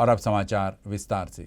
और अब समाचार विस्तार से।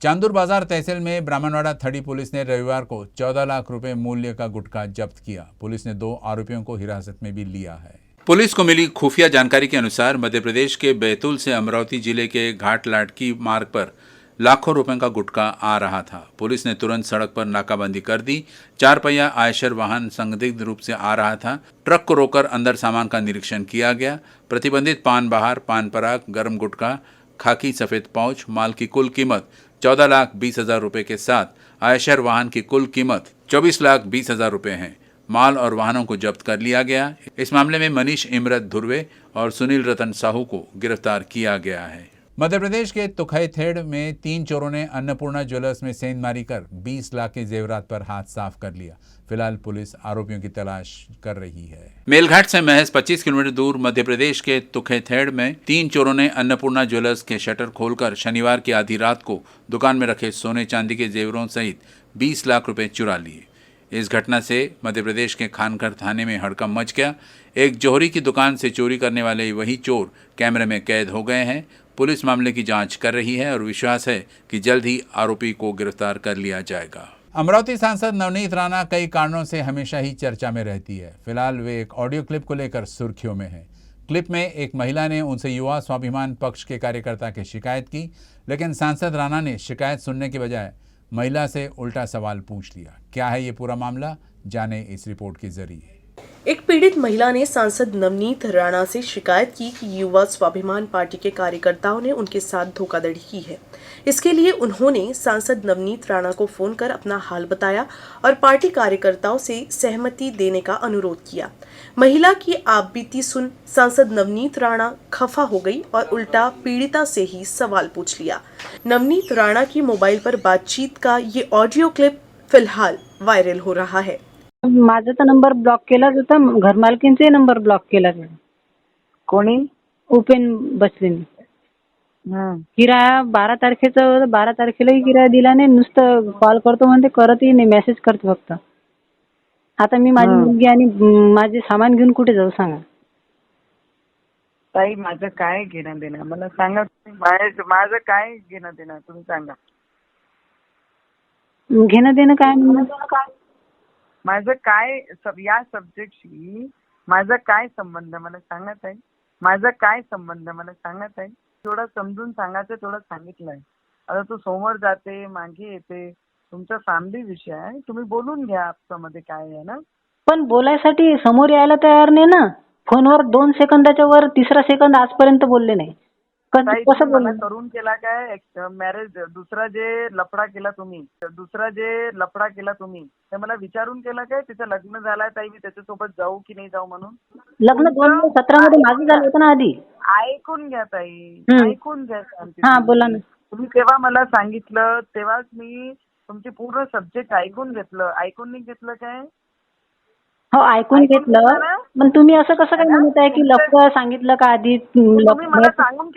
चांदूर बाजार तहसील में ब्राह्मणवाड़ा थड़ी पुलिस ने रविवार को 14 लाख रुपए मूल्य का गुटखा जब्त किया। पुलिस ने 2 आरोपियों को हिरासत में भी लिया है। पुलिस को मिली खुफिया जानकारी के अनुसार मध्य प्रदेश के बैतूल से अमरावती जिले के घाट लाटकी मार्ग पर लाखों रुपए का गुटखा आ रहा था। पुलिस ने तुरंत सड़क पर नाकाबंदी कर दी। 4 पहिया आयशर वाहन संदिग्ध रूप से आ रहा था। ट्रक को रोककर अंदर सामान का निरीक्षण किया गया। प्रतिबंधित पान बहार, पान पराग, गर्म गुटखा, खाकी सफेद पाउच, माल की कुल कीमत 14,20,000 रुपए के साथ आयशर वाहन की कुल कीमत 24,20,000 रुपए है। माल और वाहनों को जब्त कर लिया गया। इस मामले में मनीष इमरत धुर्वे और सुनील रतन साहू को गिरफ्तार किया गया है। मध्य प्रदेश के तुखैथेड़ में 3 चोरों ने अन्नपूर्णा ज्वेलर्स में सेंधमारी कर 20 लाख के जेवरात पर हाथ साफ कर लिया। फिलहाल पुलिस आरोपियों की तलाश कर रही है। मेलघाट से महज 25 किलोमीटर दूर मध्य प्रदेश के तुखैथेड़ में 3 चोरों ने अन्नपूर्णा ज्वेलर्स के शटर खोलकर शनिवार की आधी रात को दुकान में रखे सोने चांदी के जेवरों सहित 20 लाख रुपए चुरा लिए। इस घटना से मध्य प्रदेश के खानखर थाने में हड़कंप मच गया। एक जौहरी की दुकान से चोरी करने वाले वही चोर कैमरे में कैद हो गए हैं। पुलिस मामले की जांच कर रही है और विश्वास है कि जल्द ही आरोपी को गिरफ्तार कर लिया जाएगा। अमरावती सांसद नवनीत राणा कई कारणों से हमेशा ही चर्चा में रहती है। फिलहाल वे एक ऑडियो क्लिप को लेकर सुर्खियों में है। क्लिप में एक महिला ने उनसे युवा स्वाभिमान पक्ष के कार्यकर्ता की शिकायत की, लेकिन सांसद राणा ने शिकायत सुनने के बजाय महिला से उल्टा सवाल पूछ लिया। क्या है ये पूरा मामला, जाने इस रिपोर्ट के जरिए। एक पीड़ित महिला ने सांसद नवनीत राणा से शिकायत की कि युवा स्वाभिमान पार्टी के कार्यकर्ताओं ने उनके साथ धोखाधड़ी की है। इसके लिए उन्होंने सांसद नवनीत राणा को फोन कर अपना हाल बताया और पार्टी कार्यकर्ताओं से सहमति देने का अनुरोध किया। महिला की आपबीती सुन सांसद नवनीत राणा खफा हो गई और उल्टा पीड़िता से ही सवाल पूछ लिया। नवनीत राणा की मोबाइल पर बातचीत का ये ऑडियो क्लिप फिलहाल वायरल हो रहा है। माझा तर नंबर ब्लॉक केलाच होता, घरमालकींचा नंबर ब्लॉक केला गेला। कोणी? उपेन बसलेनी किराया 12 तारखेचा 12 तारखेलाही किराया दिला नाही, नुसतं कॉल करतो म्हणते, करतही नाही, मेसेज करतो फक्त। आता मी माझी मुलगी आणि माझे सामान घेऊन कुठे जाऊ सांगा? ताई माझं काय घेणं देणं मला सांगा, माझं काय घेणं देणं तुम्ही सांगा। घेणं देणं काय माझं काय या सब्जेक्टशी माझा काय संबंध मला सांगा ताई, माझा काय संबंध मला सांगा ताई। थोडं समजून सांगायचं, थोडं सांगितलंय। आता तू समोर जाते मागे येते, तुमचा फॅमिली विषय आहे, तुम्ही बोलून घ्या आपल्यामध्ये काय आहे ना। पण बोलायसाठी समोर यायला तयार नाही ना। फोनवर 2 सेकंदाच्या वर 3रा सेकंद आजपर्यंत बोलले नाही। कसं मला करून केला काय मॅरेज, दुसरा जे लफडा केला तुम्ही ते मला विचारून केला काय? तिचं लग्न झालंय ताई, मी त्याच्यासोबत जाऊ की नाही जाऊ म्हणून? लग्न 2017 मध्ये माझं झालं होतं ना आधी। ऐकून घ्या ताई, ऐकून घ्या। हा बोला ना। तुम्ही तेव्हा मला सांगितलं, तेव्हाच मी तुमची पूर्ण सब्जेक्ट ऐकून घेतलं। ऐकून नाही घेतलं काय? हो ऐकून घेतलं, पण तुम्ही असं कसं काय म्हणत आहे की लफडं सांगितलं का आधी? तुम्ही मला सांगून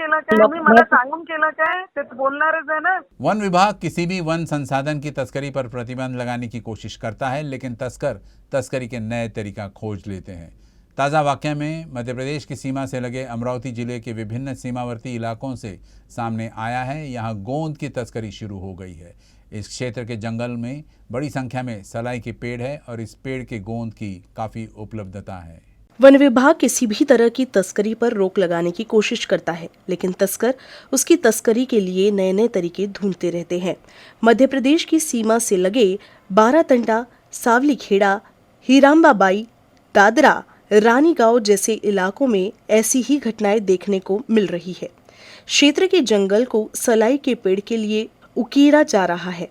केलं काय? ते बोलणारच आहे ना। वन विभाग किसी भी वन संसाधन की तस्करी पर प्रतिबंध लगाने की कोशिश करता है, लेकिन तस्कर तस्करी के नए तरीका खोज लेते हैं। ताज़ा वाक़या में मध्य प्रदेश की सीमा से लगे अमरावती जिले के विभिन्न सीमावर्ती इलाकों से सामने आया है। यहाँ गोंद की तस्करी शुरू हो गई है। इस क्षेत्र के जंगल में बड़ी संख्या में सलाई के पेड़ है और इस पेड़ के गोंद की काफ़ी उपलब्धता है। वन विभाग किसी भी तरह की तस्करी पर रोक लगाने की कोशिश करता है, लेकिन तस्कर उसकी तस्करी के लिए नए नए तरीके ढूंढते रहते हैं। मध्य प्रदेश की सीमा से लगे बारातंडा, सावली खेड़ा, हीराम्बाबाई, दादरा, रानीगांव जैसे इलाकों में ऐसी ही घटनाएं देखने को मिल रही है। क्षेत्र के जंगल को सलाई के पेड़ के लिए उकीरा जा रहा है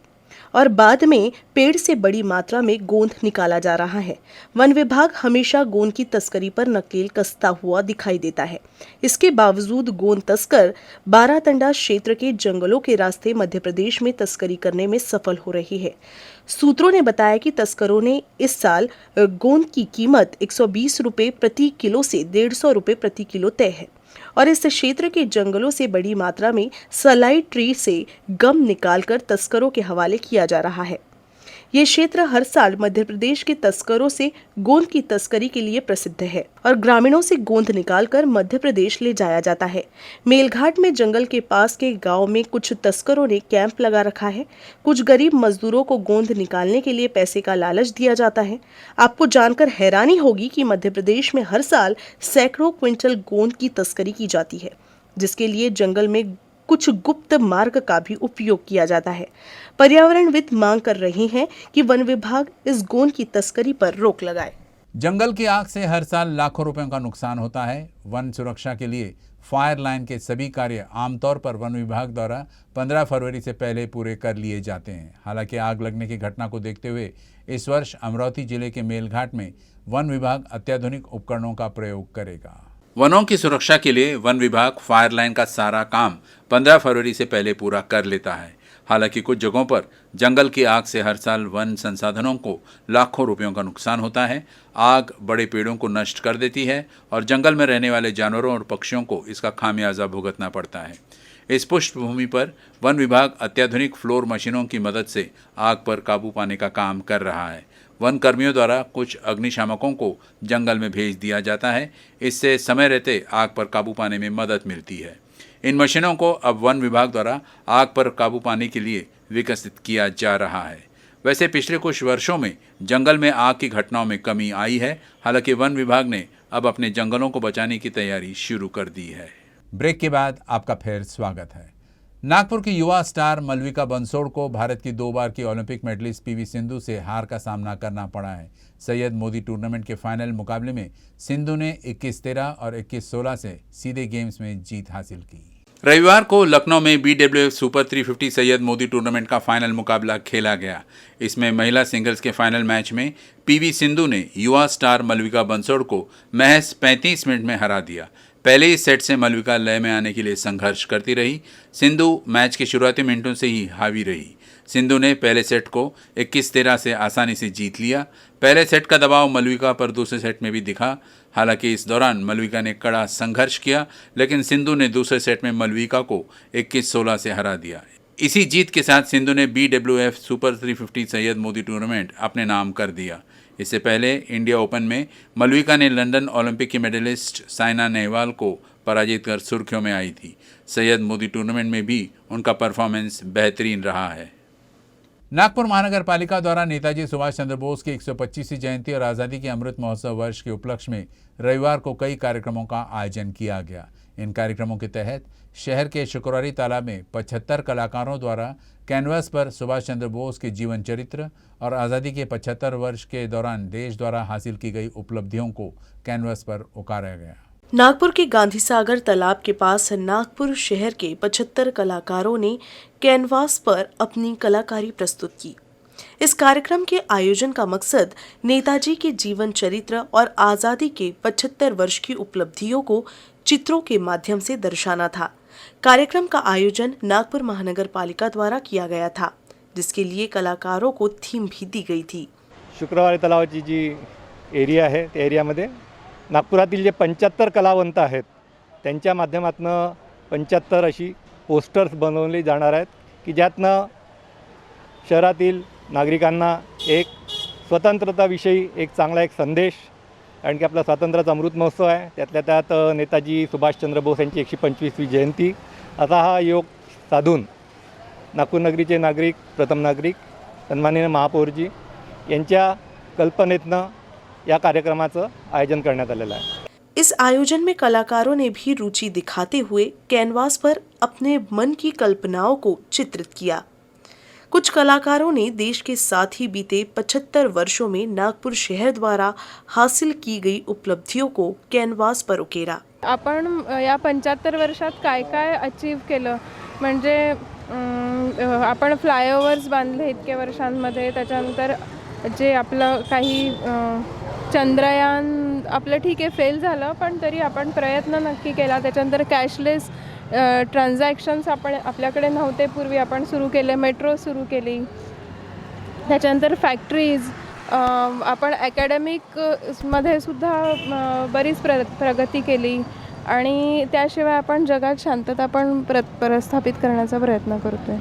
और बाद में पेड़ से बड़ी मात्रा में गोंद निकाला जा रहा है। वन विभाग हमेशा गोंद की तस्करी पर नकेल कसता हुआ दिखाई देता है। इसके बावजूद गोंद तस्कर बारातंडा क्षेत्र के जंगलों के रास्ते मध्य प्रदेश में तस्करी करने में सफल हो रही है। सूत्रों ने बताया कि तस्करों ने इस साल गोंद की कीमत 120 रुपये प्रति किलो से 150 रुपये प्रति किलो तय है और इस क्षेत्र के जंगलों से बड़ी मात्रा में सलाई ट्री से गम निकालकर तस्करों के हवाले किया जा रहा है। ये क्षेत्र हर साल मध्य प्रदेश के तस्करों से गोंद की तस्करी के लिए प्रसिद्ध है और ग्रामीणों से गोंद निकालकर मध्य प्रदेश ले जाया जाता है। मेलघाट में जंगल के पास के गांव में कुछ तस्करों ने कैंप लगा रखा है। कुछ गरीब मजदूरों को गोंद निकालने के लिए पैसे का लालच दिया जाता है। आपको जानकर हैरानी होगी कि मध्य प्रदेश में हर साल सैकड़ों क्विंटल गोंद की तस्करी की जाती है, जिसके लिए जंगल में कुछ गुप्त मार्ग का भी उपयोग किया जाता है। पर्यावरणविद मांग कर रहे हैं कि वन विभाग इस गोंद की तस्करी पर रोक लगाए। जंगल की आग से हर साल लाखों रुपयों का नुकसान होता है। वन सुरक्षा के लिए फायर लाइन के सभी कार्य आमतौर पर वन विभाग द्वारा 15 फरवरी से पहले पूरे कर लिए जाते हैं। हालांकि आग लगने की घटना को देखते हुए इस वर्ष अमरावती जिले के मेलघाट में वन विभाग अत्याधुनिक उपकरणों का प्रयोग करेगा। वनों की सुरक्षा के लिए वन विभाग फायर लाइन का सारा काम 15 फरवरी से पहले पूरा कर लेता है। हालांकि कुछ जगहों पर जंगल की आग से हर साल वन संसाधनों को लाखों रुपयों का नुकसान होता है। आग बड़े पेड़ों को नष्ट कर देती है और जंगल में रहने वाले जानवरों और पक्षियों को इसका खामियाजा भुगतना पड़ता है। इस पृष्ठभूमि पर वन विभाग अत्याधुनिक फ्लोर मशीनों की मदद से आग पर काबू पाने का काम कर रहा है। वन कर्मियों द्वारा कुछ अग्निशामकों को जंगल में भेज दिया जाता है। इससे समय रहते आग पर काबू पाने में मदद मिलती है। इन मशीनों को अब वन विभाग द्वारा आग पर काबू पाने के लिए विकसित किया जा रहा है। वैसे पिछले कुछ वर्षों में जंगल में आग की घटनाओं में कमी आई है। हालांकि वन विभाग ने अब अपने जंगलों को बचाने की तैयारी शुरू कर दी है। ब्रेक के बाद आपका फिर स्वागत है। नागपुर की युवा स्टार मलविका बंसोड़ को भारत की 2 बार की ओलंपिक मेडलिस्ट पीवी सिंधु से हार का सामना करना पड़ा है। सैयद मोदी टूर्नामेंट के फाइनल मुकाबले में सिंधु ने 21-13 और 21-16 से सीधे गेम्स में जीत हासिल की। रविवार को लखनऊ में BWF super 350 Syed Modi tournament का फाइनल मुकाबला खेला गया। इसमें महिला सिंगल्स के फाइनल मैच में पीवी सिंधु ने युवा स्टार मलविका बंसोड़ को महज 35 मिनट में हरा दिया। पहले ही सेट से मलविका लय में आने के लिए संघर्ष करती रही। सिंधु मैच के शुरुआती मिनटों से ही हावी रही। सिंधु ने पहले सेट को 21-13 से आसानी से जीत लिया। पहले सेट का दबाव मलविका पर दूसरे सेट में भी दिखा। हालांकि इस दौरान मलविका ने कड़ा संघर्ष किया, लेकिन सिंधु ने दूसरे सेट में मलविका को 21-16 से हरा दिया। इसी जीत के साथ सिंधु ने BWF super 350 Syed Modi tournament अपने नाम कर दिया। इससे पहले इंडिया ओपन में मलविका ने लंदन ओलंपिक की मेडलिस्ट साइना नेहवाल को पराजित कर सुर्खियों में आई थी। सैयद मोदी टूर्नामेंट में भी उनका परफॉर्मेंस बेहतरीन रहा है। नागपुर महानगर पालिका द्वारा नेताजी सुभाष चंद्र बोस की 125वीं जयंती और आज़ादी के अमृत महोत्सव वर्ष के उपलक्ष्य में रविवार को कई कार्यक्रमों का आयोजन किया गया। इन कार्यक्रमों के तहत शहर के शुक्रवारी तालाब में 75 कलाकारों द्वारा कैनवास पर सुभाष चंद्र बोस के जीवन चरित्र और आज़ादी के 75 वर्ष के दौरान देश द्वारा हासिल की गई उपलब्धियों को कैनवास पर उतारा गया। नागपुर के गांधी सागर तालाब के पास नागपुर शहर के 75 कलाकारों ने कैनवास पर अपनी कलाकारी प्रस्तुत की। इस कार्यक्रम के आयोजन का मकसद नेताजी के जीवन चरित्र और आज़ादी के 75 वर्ष की उपलब्धियों को चित्रों के माध्यम से दर्शाना था। कार्यक्रम का आयोजन नागपुर महानगर पालिका द्वारा किया गया था, जिसके लिए कलाकारों को थीम भी दी गई थी। शुक्रवारी तलावाची जी एरिया आहे त्या एरियामध्ये नागपुरातील जे 75 कलावंत आहेत त्यांच्या माध्यमातून 75 अशी पोस्टर्स बनवली जाणार आहेत की ज्यातनं शहरातील नागरिकांना एक स्वतंत्रताविषयी एक चांगला एक संदेश, कारण की आपला स्वातंत्र्याचा अमृत महोत्सव आहे, त्यातल्या त्यात नेताजी सुभाषचंद्र बोस यांची 125वी जयंती असा हा योग साधून नागपूर नगरीचे नागरिक, प्रथम नागरिक, सन्माननीय महापौरजी यांच्या कल्पनेतनं या कार्यक्रमाचं आयोजन करण्यात आलेलं आहे। इस आयोजन में कलाकारों ने भी रुचि दिखाते हुए कैनवास पर अपने मन की कल्पनाओं को चित्रित किया। कुछ कलाकारों ने देश के साथ ही बीते 75 वर्षों में नागपुर शहर द्वारा हासिल की गई उपलब्धियों को कैनवास पर उकेरा। आपण या 75 वर्षात काय काय अचीव केलं, म्हणजे आपण फ्लायओव्हर्स बांधले इतक्या वर्षांमध्ये, त्याच्यानंतर जे आपलं काही चंद्रयान आपलं ठीक आहे फेल झालं, पण तरी आपण प्रयत्न नक्की केला। त्याच्यानंतर कॅशलेस ट्रान्झॅक्शन्स आपल्याकडे नव्हते पूर्वी, आपण सुरू केले, मेट्रो सुरू केली। त्याच्यानंतर फॅक्टरीज, आपण अकॅडमिकमध्ये सुद्धा बरीच प्रगती केली आणि त्याशिवाय आपण जगात शांतता पण प्रस्थापित करण्याचा प्रयत्न करतोय।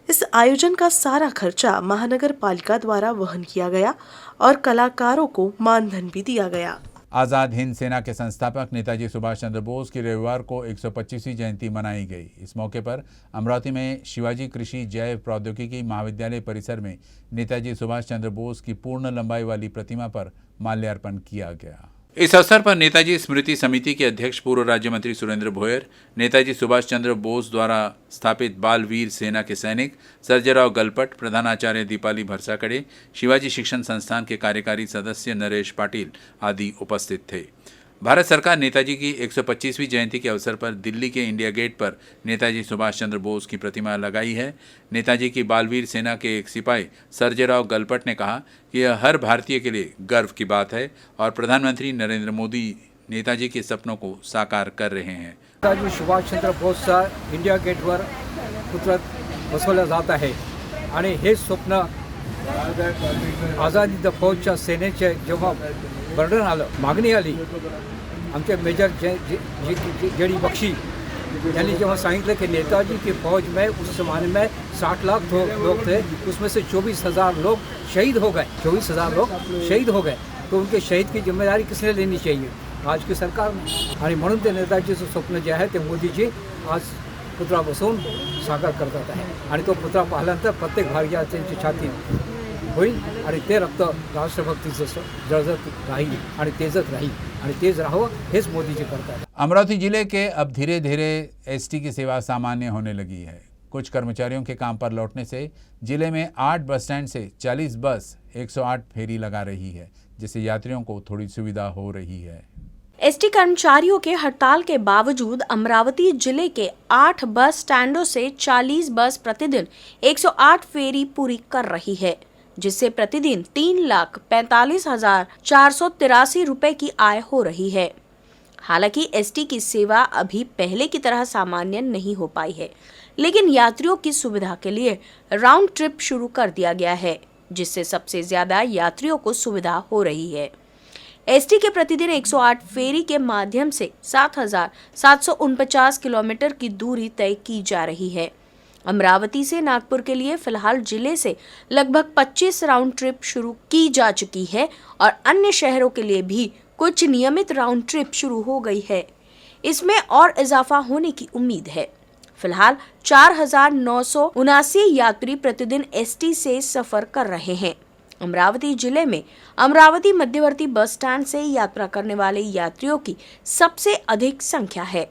इस आयोजन का सारा खर्चा महानगर पालिका द्वारा वहन किया गया और कलाकारों को मानधन भी दिया गया। आज़ाद हिंद सेना के संस्थापक नेताजी सुभाष चंद्र बोस की रविवार को 125वीं जयंती मनाई गई। इस मौके पर अमरावती में शिवाजी कृषि जैव प्रौद्योगिकी महाविद्यालय परिसर में नेताजी सुभाष चंद्र बोस की पूर्ण लंबाई वाली प्रतिमा पर माल्यार्पण किया गया। इस अवसर पर नेताजी स्मृति समिति के अध्यक्ष पूर्व राज्य मंत्री सुरेंद्र भोयर, नेताजी सुभाष चंद्र बोस द्वारा स्थापित बाल वीर सेना के सैनिक सर्जेराव गलपट, प्रधानाचार्य दीपाली भरसाकड़े, शिवाजी शिक्षण संस्थान के कार्यकारी सदस्य नरेश पाटिल आदि उपस्थित थे। भारत सरकार नेताजी की 125वीं जयंती के अवसर पर दिल्ली के इंडिया गेट पर नेताजी सुभाष चंद्र बोस की प्रतिमा लगाई है। नेताजी की बालवीर सेना के एक सिपाही सर्जेराव गलपट ने कहा कि यह हर भारतीय के लिए गर्व की बात है और प्रधानमंत्री नरेंद्र मोदी नेताजी के सपनों को साकार कर रहे हैं। नेताजी सुभाषचंद्र बोसचा इंडिया गेटवर पुतळा बसवला जात आहे आणि हे स्वप्न आझादी फौजच्या सेनेचे जेव्हा वर्णन आलं, मागणी आली, आमचे मेजर जे डी बख्शी यांनी जेव्हा सांगितलं कि नेताजी की फौज में उस ज़माने में 60 लाख लोग थे, उसमें से 24,000 लोग शहीद हो गए, 24,000 लोग शहीद हो गए, तो उनके शहीद की जिम्मेदारी किसने लेनी चाहिए? आज की सरकार ने। आणि म्हणून ते नेताजीचं स्वप्न जे आहे ते मोदीजी आज पुतळा बसवून साकार करतात आहे आणि तो पुतळा पाहिल्यानंतर प्रत्येक भारतीयाची छाती होईल आणि ते रक्त राष्ट्रभक्तीचं जळजत राहील आणि तेजत राहील आणि तेज राहावं हेच मोदीजी करतात। अमरावती जिले के अब धीरे धीरे एसटी की सेवा सामान्य होने लगी है। कुछ कर्मचारियों के काम पर लौटने से जिले में 8 बस स्टैंड से 40 बस 108 फेरी लगा रही है, जिससे यात्रियों को थोड़ी सुविधा हो रही है। एसटी कर्मचारियों के हड़ताल के बावजूद अमरावती जिले के 8 बस स्टैंडों से 40 बस प्रतिदिन 108 फेरी पूरी कर रही है, जिससे प्रतिदिन 3,45,483 रुपए की आय हो रही है। हालांकि एसटी की सेवा अभी पहले की तरह सामान्य नहीं हो पाई है, लेकिन यात्रियों की सुविधा के लिए राउंड ट्रिप शुरू कर दिया गया है, जिससे सबसे ज्यादा यात्रियों को सुविधा हो रही है। एसटी के प्रतिदिन 108 फेरी के माध्यम से 7,749 किलोमीटर की दूरी तय की जा रही है। अमरावती से नागपुर के लिए फिलहाल जिले से लगभग 25 राउंड ट्रिप शुरू की जा चुकी है और अन्य शहरों के लिए भी कुछ नियमित राउंड ट्रिप शुरू हो गई है। इसमें और इजाफा होने की उम्मीद है। फिलहाल 4,979 यात्री प्रतिदिन एसटी से सफर कर रहे हैं। अमरावती जिले में अमरावती मध्यवर्ती बस स्टैंड से यात्रा करने वाले यात्रियों की सबसे अधिक संख्या है।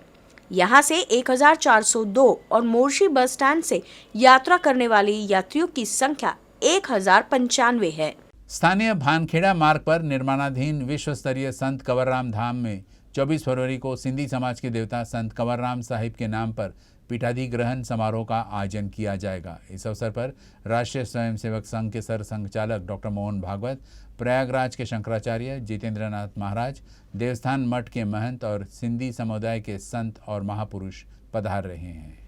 यहाँ से 1,402 और मोर्शी बस स्टैंड से यात्रा करने वाले यात्रियों की संख्या 1,095 है। स्थानीय भानखेड़ा मार्ग पर निर्माणाधीन विश्व स्तरीय संत कंवरराम धाम में 24 फरवरी को सिंधी समाज के देवता संत कंवरराम साहिब के नाम पर पीठाधिग्रहण समारोह का आयोजन किया जाएगा। इस अवसर पर राष्ट्रीय स्वयंसेवक संघ के सर संघचालक डॉक्टर मोहन भागवत, प्रयागराज के शंकराचार्य जितेंद्रनाथ महाराज, देवस्थान मठ के महंत और सिंधी समुदाय के संत और महापुरुष पधार रहे हैं।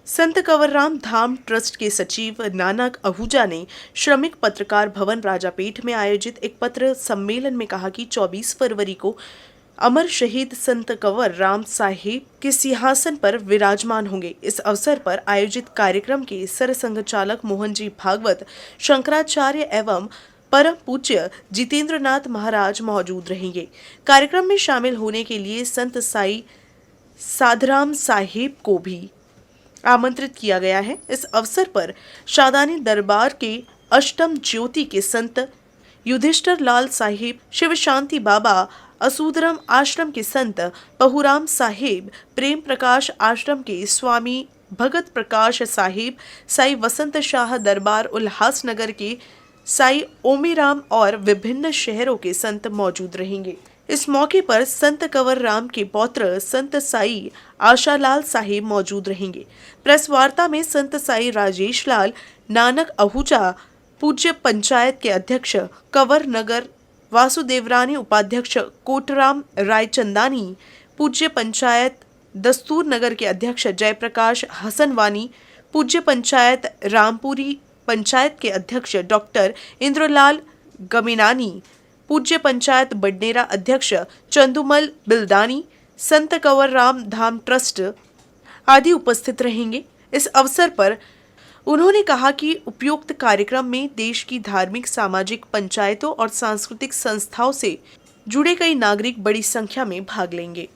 संत कंवरराम धाम ट्रस्ट के सचिव नानक आहूजा ने श्रमिक पत्रकार भवन राजापेठ में आयोजित एक पत्र सम्मेलन में कहा कि 24 फरवरी को अमर शहीद संत कंवर राम साहिब के सिंहासन पर विराजमान होंगे। इस अवसर पर आयोजित कार्यक्रम के सरसंघचालक मोहन जी भागवत, शंकराचार्य एवं परम पूज्य जितेंद्रनाथ महाराज मौजूद रहेंगे। कार्यक्रम में शामिल होने के लिए संत साई साधराम साहिब को भी आमंत्रित किया गया है। इस अवसर पर शादानी दरबार के अष्टम ज्योति के संत युधिष्ठिर लाल साहिब, शिव शांति बाबा, असूदरम आश्रम के संत पहुराम साहिब, प्रेम प्रकाश आश्रम के स्वामी भगत प्रकाश साहिब, साई वसंत शाह दरबार उल्हासनगर के साई ओमीराम और विभिन्न शहरों के संत मौजूद रहेंगे। इस मौके पर संत कंवरराम के पौत्र संत साई आशालाल साहिब मौजूद रहेंगे। प्रेस वार्ता में संत साई राजेश लाल, नानक आहूजा, पूज्य पंचायत के अध्यक्ष कंवर नगर वासुदेवरानी, उपाध्यक्ष कोटराम रायचंदानी, पूज्य पंचायत दस्तूर नगर के अध्यक्ष जयप्रकाश हसनवानी, पूज्य पंचायत रामपुरी पंचायत के अध्यक्ष डॉक्टर इंद्रलाल गमीनानी, पूज्य पंचायत बडनेरा अध्यक्ष चंदुमल बिलदानी, संत कंवरराम धाम ट्रस्ट आदि उपस्थित रहेंगे। इस अवसर पर उन्होंने कहा कि उपयुक्त कार्यक्रम में देश की धार्मिक, सामाजिक, पंचायतों और सांस्कृतिक संस्थाओं से जुड़े कई नागरिक बड़ी संख्या में भाग लेंगे।